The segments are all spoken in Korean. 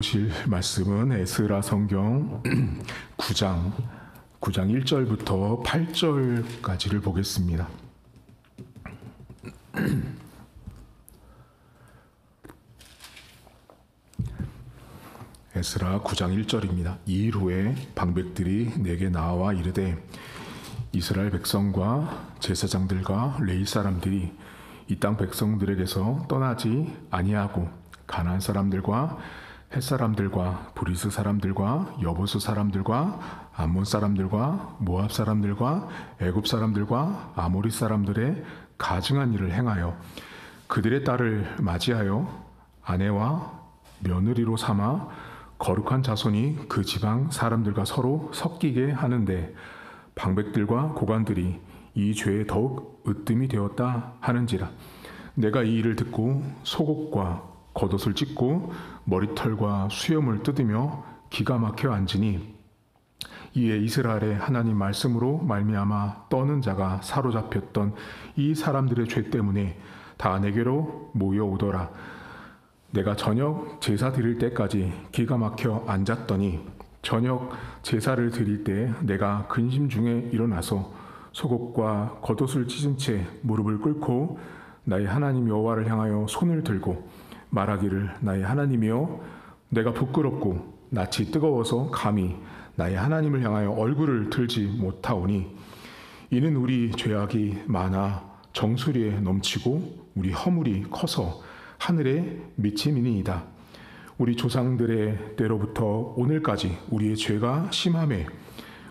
보실 말씀은 에스라 성경 9장 1절부터 8절까지를 보겠습니다. 에스라 9장 1절입니다. 이일 후에 방백들이 내게 나와 이르되 이스라엘 백성과 제사장들과 레위 사람들이 이 땅 백성들에게서 떠나지 아니하고 가나안 사람들과 헷 사람들과 브리스 사람들과 여부스 사람들과 암몬 사람들과 모압 사람들과 애굽 사람들과 아모리 사람들의 가증한 일을 행하여 그들의 딸을 맞이하여 아내와 며느리로 삼아 거룩한 자손이 그 지방 사람들과 서로 섞이게 하는데 방백들과 고관들이 이 죄에 더욱 으뜸이 되었다 하는지라. 내가 이 일을 듣고 속옷과 겉옷을 찢고 머리털과 수염을 뜯으며 기가 막혀 앉으니 이에 이스라엘의 하나님 말씀으로 말미암아 떠는 자가 사로잡혔던 이 사람들의 죄 때문에 다 내게로 모여오더라. 내가 저녁 제사 드릴 때까지 기가 막혀 앉았더니 저녁 제사를 드릴 때 내가 근심 중에 일어나서 속옷과 겉옷을 찢은 채 무릎을 꿇고 나의 하나님 여호와를 향하여 손을 들고 말하기를 나의 하나님이여 내가 부끄럽고 낯이 뜨거워서 감히 나의 하나님을 향하여 얼굴을 들지 못하오니 이는 우리 죄악이 많아 정수리에 넘치고 우리 허물이 커서 하늘에 미침이니이다. 우리 조상들의 때로부터 오늘까지 우리의 죄가 심하매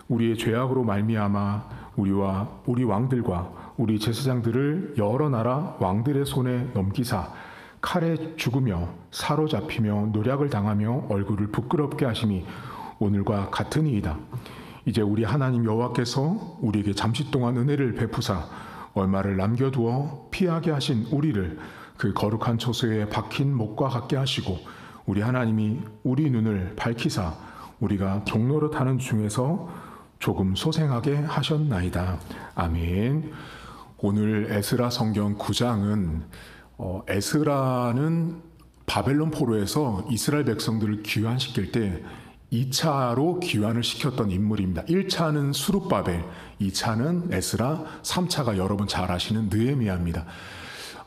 우리의 죄악으로 말미암아 우리와 우리 왕들과 우리 제사장들을 여러 나라 왕들의 손에 넘기사 칼에 죽으며 사로잡히며 노략을 당하며 얼굴을 부끄럽게 하심이 오늘과 같으니이다. 이제 우리 하나님 여호와께서 우리에게 잠시 동안 은혜를 베푸사 얼마를 남겨두어 피하게 하신 우리를 그 거룩한 처소에 박힌 목과 같게 하시고 우리 하나님이 우리 눈을 밝히사 우리가 종노릇하는 중에서 조금 소생하게 하셨나이다. 아멘. 오늘 에스라 성경 9장은 에스라는 바벨론 포로에서 이스라엘 백성들을 귀환시킬 때 2차로 귀환을 시켰던 인물입니다. 1차는 수룹바벨, 2차는 에스라, 3차가 여러분 잘 아시는 느헤미야입니다.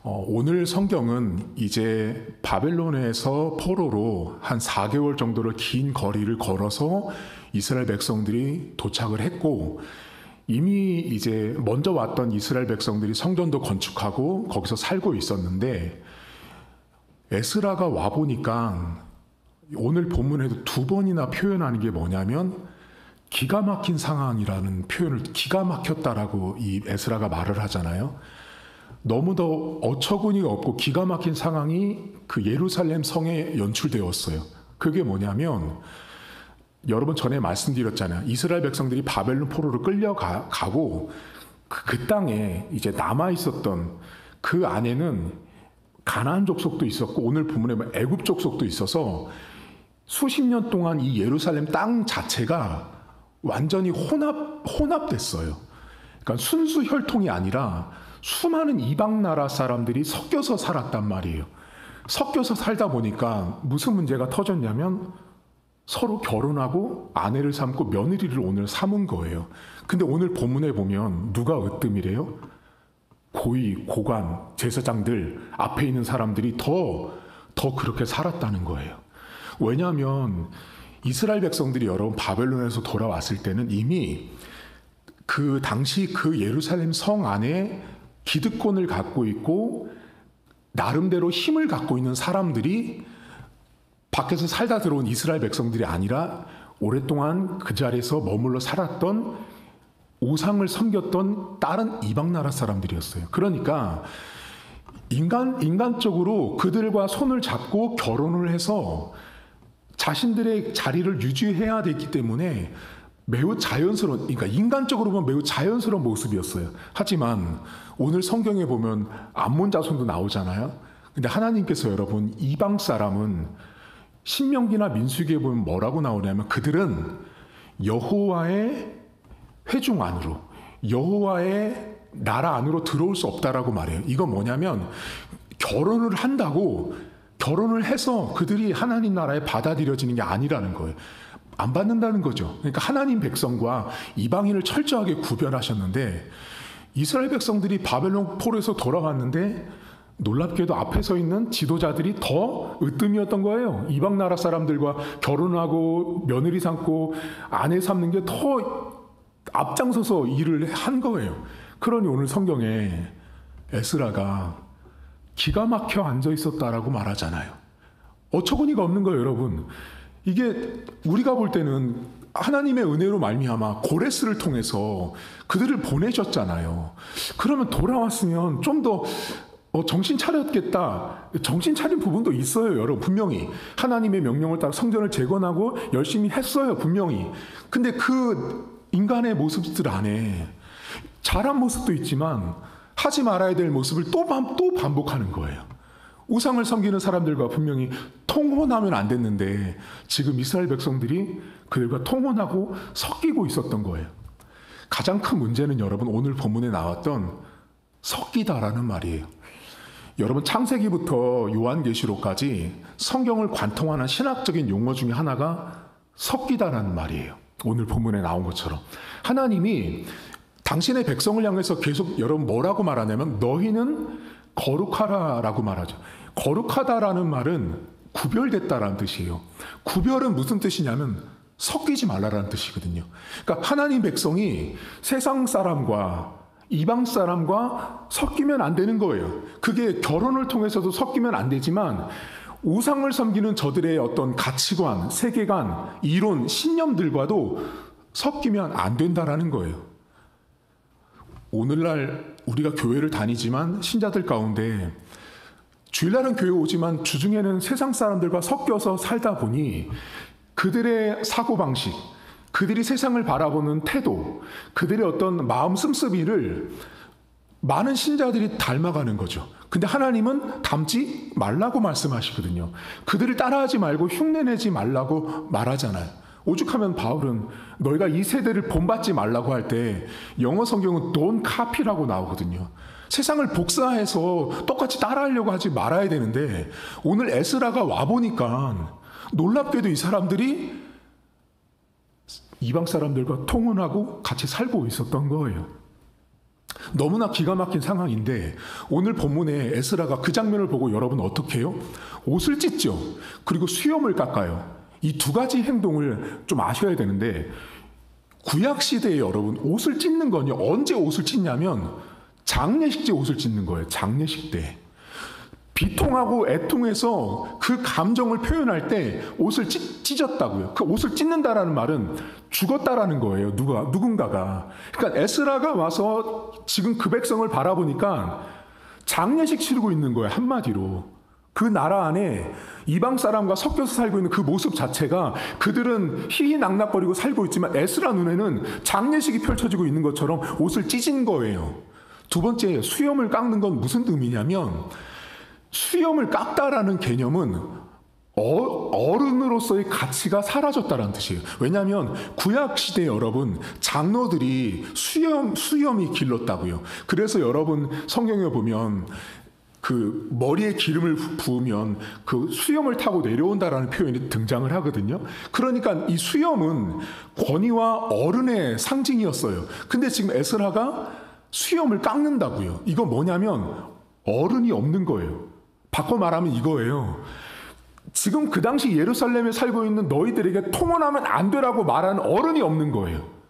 오늘 성경은 이제 바벨론에서 포로로 한 4개월 정도를 긴 거리를 걸어서 이스라엘 백성들이 도착을 했고 이미 이제 먼저 왔던 이스라엘 백성들이 성전도 건축하고 거기서 살고 있었는데 에스라가 와보니까 오늘 본문에도 2번이나 표현하는 게 뭐냐면 기가 막힌 상황이라는 표현을 기가 막혔다라고 이 에스라가 말을 하잖아요. 너무도 어처구니가 없고 기가 막힌 상황이 그 예루살렘 성에 연출되었어요. 그게 뭐냐면 여러분 전에 말씀드렸잖아요. 이스라엘 백성들이 바벨론 포로로 끌려가고 그 땅에 이제 남아있었던 그 안에는 가나안 족속도 있었고 오늘 본문에 애굽 족속도 있어서 수십 년 동안 이 예루살렘 땅 자체가 완전히 혼합됐어요. 그러니까 순수 혈통이 아니라 수많은 이방 나라 사람들이 섞여서 살았단 말이에요. 섞여서 살다 보니까 무슨 문제가 터졌냐면 서로 결혼하고 아내를 삼고 며느리를 오늘 삼은 거예요. 근데 오늘 본문에 보면 누가 으뜸이래요? 고위, 고관, 제사장들 앞에 있는 사람들이 더 그렇게 살았다는 거예요. 왜냐하면 이스라엘 백성들이 여러분 바벨론에서 돌아왔을 때는 이미 그 당시 그 예루살렘 성 안에 기득권을 갖고 있고 나름대로 힘을 갖고 있는 사람들이 밖에서 살다 들어온 이스라엘 백성들이 아니라 오랫동안 그 자리에서 머물러 살았던 우상을 섬겼던 다른 이방 나라 사람들이었어요. 그러니까 인간적으로 그들과 손을 잡고 결혼을 해서 자신들의 자리를 유지해야 되기 때문에 매우 자연스러운, 그러니까 인간적으로 보면 매우 자연스러운 모습이었어요. 하지만 오늘 성경에 보면 암몬 자손도 나오잖아요. 근데 하나님께서 여러분 이방 사람은 신명기나 민수기에 보면 뭐라고 나오냐면 그들은 여호와의 회중 안으로 여호와의 나라 안으로 들어올 수 없다라고 말해요. 이건 뭐냐면 결혼을 한다고 결혼을 해서 그들이 하나님 나라에 받아들여지는 게 아니라는 거예요. 안 받는다는 거죠. 그러니까 하나님 백성과 이방인을 철저하게 구별하셨는데 이스라엘 백성들이 바벨론 포로에서 돌아왔는데 놀랍게도 앞에 서 있는 지도자들이 더 으뜸이었던 거예요. 이방 나라 사람들과 결혼하고 며느리 삼고 아내 삼는 게 더 앞장서서 일을 한 거예요. 그러니 오늘 성경에 에스라가 기가 막혀 앉아 있었다라고 말하잖아요. 어처구니가 없는 거예요, 여러분. 이게 우리가 볼 때는 하나님의 은혜로 말미암아 고레스를 통해서 그들을 보내셨잖아요. 그러면 돌아왔으면 좀 더 정신 차렸겠다. 정신 차린 부분도 있어요, 여러분. 분명히 하나님의 명령을 따라 성전을 재건하고 열심히 했어요, 분명히. 근데 그 인간의 모습들 안에 잘한 모습도 있지만 하지 말아야 될 모습을 또 반복하는 거예요. 우상을 섬기는 사람들과 분명히 통혼하면 안 됐는데 지금 이스라엘 백성들이 그들과 통혼하고 섞이고 있었던 거예요. 가장 큰 문제는 여러분 오늘 본문에 나왔던 섞이다라는 말이에요. 여러분 창세기부터 요한계시록까지 성경을 관통하는 신학적인 용어 중에 하나가 섞이다라는 말이에요. 오늘 본문에 나온 것처럼 하나님이 당신의 백성을 향해서 계속 여러분 뭐라고 말하냐면 너희는 거룩하라라고 말하죠. 거룩하다라는 말은 구별됐다라는 뜻이에요. 구별은 무슨 뜻이냐면 섞이지 말라라는 뜻이거든요. 그러니까 하나님 백성이 세상 사람과 이방 사람과 섞이면 안 되는 거예요. 그게 결혼을 통해서도 섞이면 안 되지만 우상을 섬기는 저들의 어떤 가치관, 세계관, 이론, 신념들과도 섞이면 안 된다라는 거예요. 오늘날 우리가 교회를 다니지만 신자들 가운데 주일날은 교회 오지만 주중에는 세상 사람들과 섞여서 살다 보니 그들의 사고방식, 그들이 세상을 바라보는 태도, 그들의 어떤 마음 씀씀이를 많은 신자들이 닮아가는 거죠. 근데 하나님은 닮지 말라고 말씀하시거든요. 그들을 따라하지 말고 흉내내지 말라고 말하잖아요. 오죽하면 바울은 너희가 이 세대를 본받지 말라고 할 때 영어 성경은 don't copy라고 나오거든요. 세상을 복사해서 똑같이 따라하려고 하지 말아야 되는데 오늘 에스라가 와보니까 놀랍게도 이 사람들이 이방 사람들과 통혼하고 같이 살고 있었던 거예요. 너무나 기가 막힌 상황인데 오늘 본문에 에스라가 그 장면을 보고 여러분 어떻게 해요? 옷을 찢죠. 그리고 수염을 깎아요. 이 두 가지 행동을 좀 아셔야 되는데 구약시대에 여러분 옷을 찢는 건요. 언제 옷을 찢냐면 장례식 때 옷을 찢는 거예요. 장례식 때. 비통하고 애통해서 그 감정을 표현할 때 옷을 찢었다고요. 그 옷을 찢는다라는 말은 죽었다라는 거예요. 누군가가. 그러니까 에스라가 와서 지금 그 백성을 바라보니까 장례식 치르고 있는 거예요. 한마디로. 그 나라 안에 이방 사람과 섞여서 살고 있는 그 모습 자체가 그들은 희희낙낙거리고 살고 있지만 에스라 눈에는 장례식이 펼쳐지고 있는 것처럼 옷을 찢은 거예요. 두 번째, 수염을 깎는 건 무슨 의미냐면 수염을 깎다라는 개념은 어른으로서의 가치가 사라졌다는 뜻이에요. 왜냐하면 구약시대 여러분 장로들이 수염이 길렀다고요. 그래서 여러분 성경에 보면 그 머리에 기름을 부으면 그 수염을 타고 내려온다라는 표현이 등장을 하거든요. 그러니까 이 수염은 권위와 어른의 상징이었어요. 근데 지금 에스라가 수염을 깎는다고요. 이거 뭐냐면 어른이 없는 거예요. 바꿔 말하면 이거예요. 지금 그 당시 예루살렘에 살고 있는 너희들에게 통혼하면 안 되라고 말하는 어른이 없는 거예요.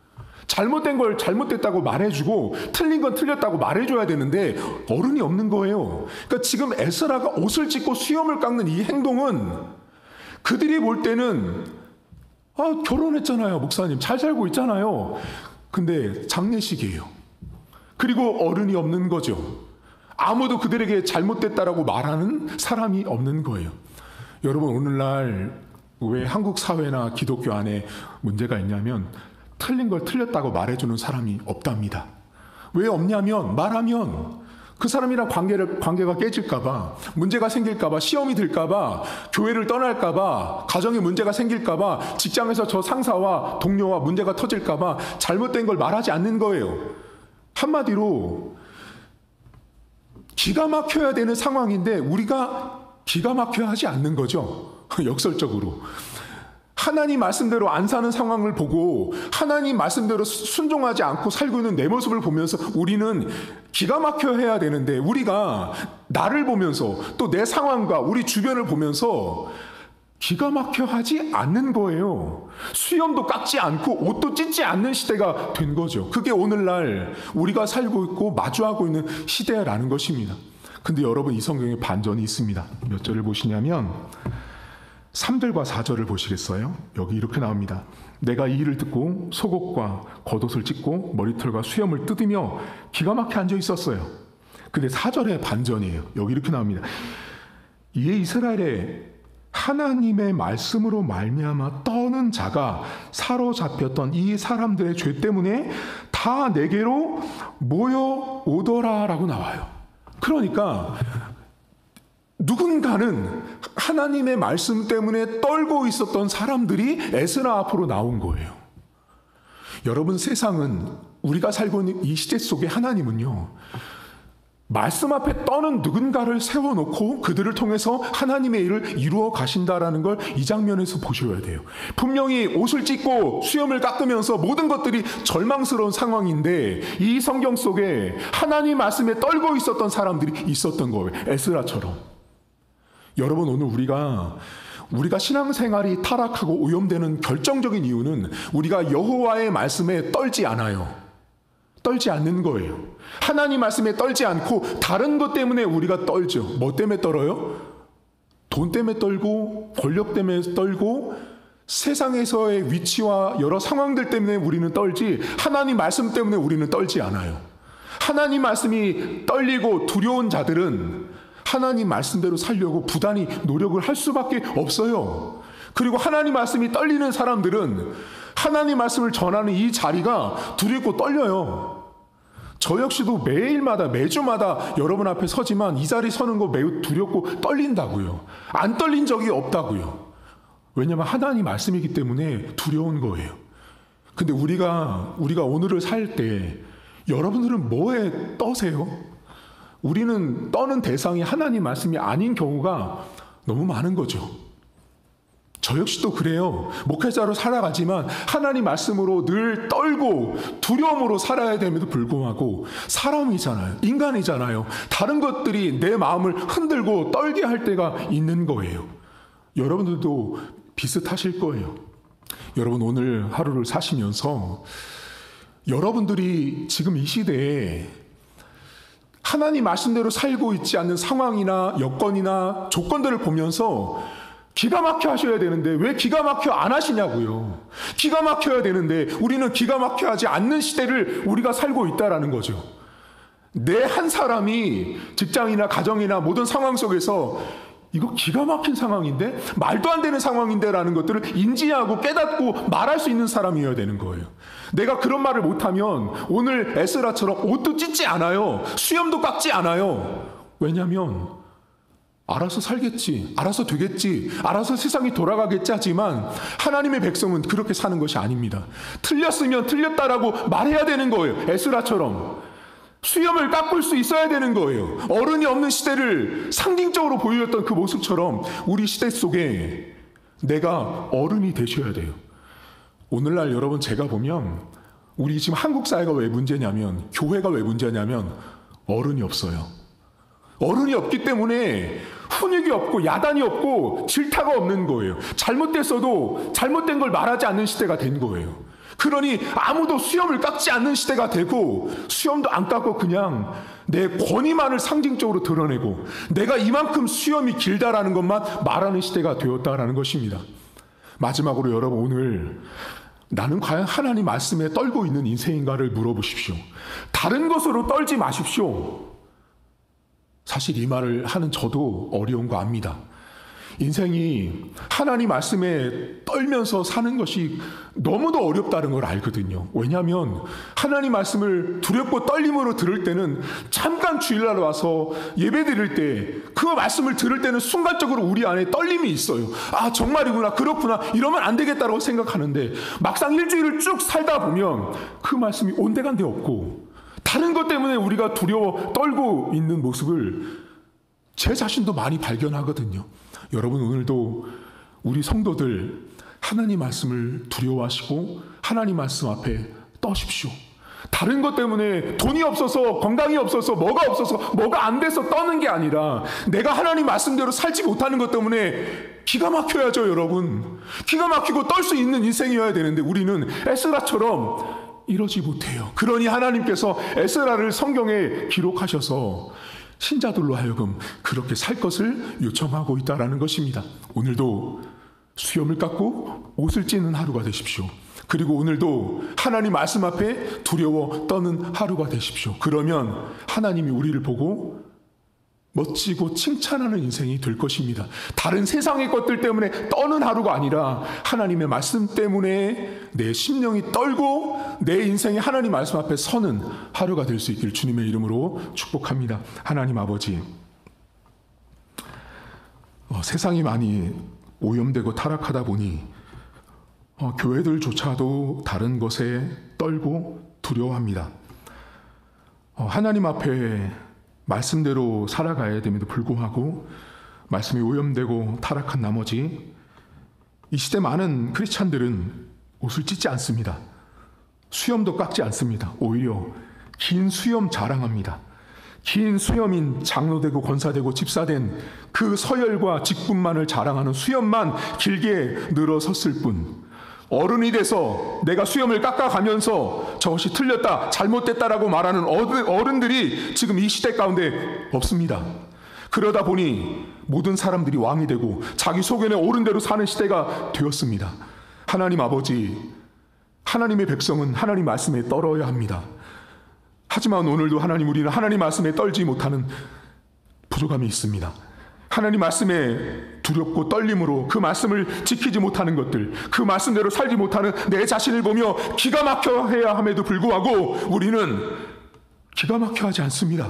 잘못된 걸 잘못됐다고 말해주고 틀린 건 틀렸다고 말해줘야 되는데 어른이 없는 거예요. 그러니까 지금 에스라가 옷을 찢고 수염을 깎는 이 행동은 그들이 볼 때는 결혼했잖아요. 목사님 잘 살고 있잖아요. 근데 장례식이에요. 그리고 어른이 없는 거죠. 아무도 그들에게 잘못됐다라고 말하는 사람이 없는 거예요. 여러분 오늘날 왜 한국 사회나 기독교 안에 문제가 있냐면 틀린 걸 틀렸다고 말해주는 사람이 없답니다. 왜 없냐면 말하면 그 사람이랑 관계가 깨질까봐, 문제가 생길까봐, 시험이 들까봐, 교회를 떠날까봐, 가정에 문제가 생길까봐, 직장에서 저 상사와 동료와 문제가 터질까봐 잘못된 걸 말하지 않는 거예요. 한마디로 기가 막혀야 되는 상황인데 우리가 기가 막혀 하지 않는 거죠. 역설적으로. 하나님 말씀대로 안 사는 상황을 보고 하나님 말씀대로 순종하지 않고 살고 있는 내 모습을 보면서 우리는 기가 막혀 해야 되는데, 우리가 나를 보면서 또 내 상황과 우리 주변을 보면서 기가 막혀 하지 않는 거예요. 수염도 깎지 않고 옷도 찢지 않는 시대가 된 거죠. 그게 오늘날 우리가 살고 있고 마주하고 있는 시대라는 것입니다. 근데 여러분, 이 성경에 반전이 있습니다. 몇 절을 보시냐면 3절과 4절을 보시겠어요? 여기 이렇게 나옵니다. 내가 이 일을 듣고 속옷과 겉옷을 찢고 머리털과 수염을 뜯으며 기가 막혀 앉아 있었어요. 근데 4절의 반전이에요. 여기 이렇게 나옵니다. 이에 이스라엘에 하나님의 말씀으로 말미암아 떠는 자가 사로잡혔던 이 사람들의 죄 때문에 다 내게로 모여오더라라고 나와요. 그러니까 누군가는 하나님의 말씀 때문에 떨고 있었던 사람들이 에스라 앞으로 나온 거예요. 여러분, 세상은, 우리가 살고 있는 이 시대 속에 하나님은요, 말씀 앞에 떠는 누군가를 세워놓고 그들을 통해서 하나님의 일을 이루어 가신다라는 걸 이 장면에서 보셔야 돼요. 분명히 옷을 찢고 수염을 깎으면서 모든 것들이 절망스러운 상황인데, 이 성경 속에 하나님 말씀에 떨고 있었던 사람들이 있었던 거예요. 에스라처럼. 여러분, 오늘 우리가 신앙생활이 타락하고 오염되는 결정적인 이유는 우리가 여호와의 말씀에 떨지 않아요. 떨지 않는 거예요. 하나님 말씀에 떨지 않고 다른 것 때문에 우리가 떨죠. 뭐 때문에 떨어요? 돈 때문에 떨고, 권력 때문에 떨고, 세상에서의 위치와 여러 상황들 때문에 우리는 떨지, 하나님 말씀 때문에 우리는 떨지 않아요. 하나님 말씀이 떨리고 두려운 자들은 하나님 말씀대로 살려고 부단히 노력을 할 수밖에 없어요. 그리고 하나님 말씀이 떨리는 사람들은 하나님 말씀을 전하는 이 자리가 두렵고 떨려요. 저 역시도 매일마다, 매주마다 여러분 앞에 서지만 이 자리 서는 거 매우 두렵고 떨린다고요. 안 떨린 적이 없다고요. 왜냐하면 하나님 말씀이기 때문에 두려운 거예요. 근데 우리가 오늘을 살 때 여러분들은 뭐에 떠세요? 우리는 떠는 대상이 하나님 말씀이 아닌 경우가 너무 많은 거죠. 저 역시도 그래요. 목회자로 살아가지만 하나님 말씀으로 늘 떨고 두려움으로 살아야 됨에도 불구하고 사람이잖아요. 인간이잖아요. 다른 것들이 내 마음을 흔들고 떨게 할 때가 있는 거예요. 여러분들도 비슷하실 거예요. 여러분, 오늘 하루를 사시면서 여러분들이 지금 이 시대에 하나님 말씀대로 살고 있지 않는 상황이나 여건이나 조건들을 보면서 기가 막혀 하셔야 되는데 왜 기가 막혀 안 하시냐고요. 기가 막혀야 되는데 우리는 기가 막혀 하지 않는 시대를 우리가 살고 있다라는 거죠. 내 한 사람이 직장이나 가정이나 모든 상황 속에서 이거 기가 막힌 상황인데, 말도 안 되는 상황인데 라는 것들을 인지하고 깨닫고 말할 수 있는 사람이어야 되는 거예요. 내가 그런 말을 못하면 오늘 에스라처럼 옷도 찢지 않아요. 수염도 깎지 않아요. 왜냐하면 알아서 살겠지, 알아서 되겠지, 알아서 세상이 돌아가겠지 하지만 하나님의 백성은 그렇게 사는 것이 아닙니다. 틀렸으면 틀렸다라고 말해야 되는 거예요. 에스라처럼 수염을 깎을 수 있어야 되는 거예요. 어른이 없는 시대를 상징적으로 보여줬던 그 모습처럼 우리 시대 속에 내가 어른이 되셔야 돼요. 오늘날 여러분, 제가 보면 우리 지금 한국 사회가 왜 문제냐면, 교회가 왜 문제냐면 어른이 없어요. 어른이 없기 때문에 훈육이 없고 야단이 없고 질타가 없는 거예요. 잘못됐어도 잘못된 걸 말하지 않는 시대가 된 거예요. 그러니 아무도 수염을 깎지 않는 시대가 되고, 수염도 안 깎고 그냥 내 권위만을 상징적으로 드러내고 내가 이만큼 수염이 길다라는 것만 말하는 시대가 되었다라는 것입니다. 마지막으로 여러분, 오늘 나는 과연 하나님 말씀에 떨고 있는 인생인가를 물어보십시오. 다른 것으로 떨지 마십시오. 사실 이 말을 하는 저도 어려운 거 압니다. 인생이 하나님 말씀에 떨면서 사는 것이 너무도 어렵다는 걸 알거든요. 왜냐하면 하나님 말씀을 두렵고 떨림으로 들을 때는 잠깐 주일날 와서 예배 드릴 때 그 말씀을 들을 때는 순간적으로 우리 안에 떨림이 있어요. 아, 정말이구나, 그렇구나, 이러면 안 되겠다고 생각하는데 막상 일주일을 쭉 살다 보면 그 말씀이 온데간데 없고 다른 것 때문에 우리가 두려워 떨고 있는 모습을 제 자신도 많이 발견하거든요. 여러분, 오늘도 우리 성도들 하나님 말씀을 두려워하시고 하나님 말씀 앞에 떠십시오. 다른 것 때문에 돈이 없어서, 건강이 없어서, 뭐가 안 돼서 떠는 게 아니라 내가 하나님 말씀대로 살지 못하는 것 때문에 기가 막혀야죠, 여러분. 기가 막히고 떨 수 있는 인생이어야 되는데 우리는 에스라처럼 이러지 못해요. 그러니 하나님께서 에스라를 성경에 기록하셔서 신자들로 하여금 그렇게 살 것을 요청하고 있다라는 것입니다. 오늘도 수염을 깎고 옷을 찢는 하루가 되십시오. 그리고 오늘도 하나님 말씀 앞에 두려워 떠는 하루가 되십시오. 그러면 하나님이 우리를 보고 멋지고 칭찬하는 인생이 될 것입니다. 다른 세상의 것들 때문에 떠는 하루가 아니라 하나님의 말씀 때문에 내 심령이 떨고 내 인생이 하나님 말씀 앞에 서는 하루가 될 수 있기를 주님의 이름으로 축복합니다. 하나님 아버지, 세상이 많이 오염되고 타락하다 보니 교회들조차도 다른 것에 떨고 두려워합니다. 하나님 앞에 말씀대로 살아가야 됨에도 불구하고 말씀이 오염되고 타락한 나머지 이 시대 많은 크리스찬들은 옷을 찢지 않습니다. 수염도 깎지 않습니다. 오히려 긴 수염 자랑합니다. 긴 수염인 장로되고 권사되고 집사된 그 서열과 직분만을 자랑하는 수염만 길게 늘어섰을 뿐, 어른이 돼서 내가 수염을 깎아가면서 저것이 틀렸다, 잘못됐다라고 말하는 어른들이 지금 이 시대 가운데 없습니다. 그러다 보니 모든 사람들이 왕이 되고 자기 소견에 옳은 대로 사는 시대가 되었습니다. 하나님 아버지, 하나님의 백성은 하나님 말씀에 떨어야 합니다. 하지만 오늘도 하나님, 우리는 하나님 말씀에 떨지 못하는 부족함이 있습니다. 하나님 말씀에 두렵고 떨림으로 그 말씀을 지키지 못하는 것들, 그 말씀대로 살지 못하는 내 자신을 보며 기가 막혀 해야 함에도 불구하고 우리는 기가 막혀 하지 않습니다.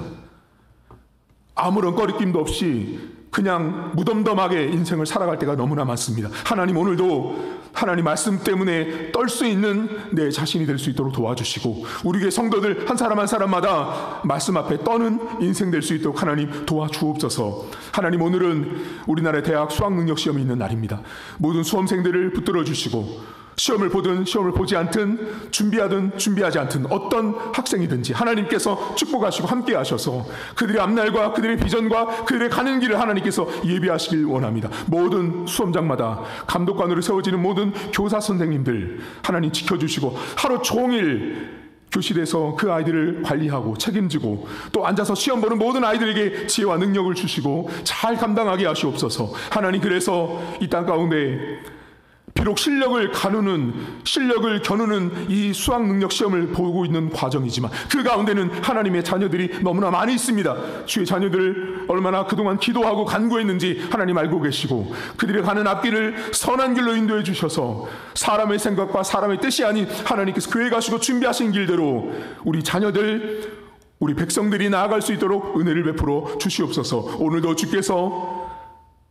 아무런 꺼리낌도 없이 그냥 무덤덤하게 인생을 살아갈 때가 너무나 많습니다. 하나님, 오늘도 하나님 말씀 때문에 떨 수 있는 내 자신이 될 수 있도록 도와주시고 우리 교회 성도들 한 사람 한 사람마다 말씀 앞에 떠는 인생 될 수 있도록 하나님 도와주옵소서. 하나님, 오늘은 우리나라의 대학 수학능력 시험이 있는 날입니다. 모든 수험생들을 붙들어 주시고 시험을 보든 시험을 보지 않든 준비하든 준비하지 않든 어떤 학생이든지 하나님께서 축복하시고 함께 하셔서 그들의 앞날과 그들의 비전과 그들의 가는 길을 하나님께서 예비하시길 원합니다. 모든 수험장마다 감독관으로 세워지는 모든 교사 선생님들 하나님 지켜주시고 하루 종일 교실에서 그 아이들을 관리하고 책임지고 또 앉아서 시험 보는 모든 아이들에게 지혜와 능력을 주시고 잘 감당하게 하시옵소서. 하나님, 그래서 이 땅 가운데 비록 실력을 겨누는 이 수학 능력 시험을 보고 있는 과정이지만 그 가운데는 하나님의 자녀들이 너무나 많이 있습니다. 주의 자녀들 얼마나 그동안 기도하고 간구했는지 하나님 알고 계시고 그들이 가는 앞길을 선한 길로 인도해 주셔서 사람의 생각과 사람의 뜻이 아닌 하나님께서 교회 가시고 준비하신 길대로 우리 자녀들, 우리 백성들이 나아갈 수 있도록 은혜를 베풀어 주시옵소서. 오늘도 주께서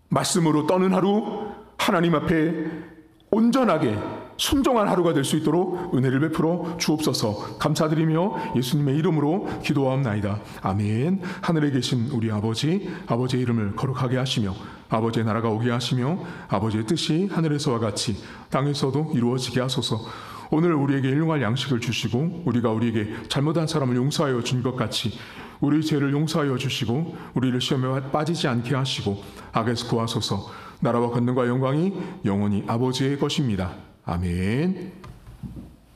말씀으로 떠는 하루, 하나님 앞에 온전하게 순종한 하루가 될 수 있도록 은혜를 베풀어 주옵소서. 감사드리며 예수님의 이름으로 기도하옵나이다. 아멘. 하늘에 계신 우리 아버지, 아버지의 이름을 거룩하게 하시며 아버지의 나라가 오게 하시며 아버지의 뜻이 하늘에서와 같이 땅에서도 이루어지게 하소서. 오늘 우리에게 일용할 양식을 주시고 우리가 우리에게 잘못한 사람을 용서하여 준 것 같이 우리 죄를 용서하여 주시고 우리를 시험에 빠지지 않게 하시고 악에서 구하소서. 나라와 권능과 영광이 영원히 아버지의 것입니다. 아멘.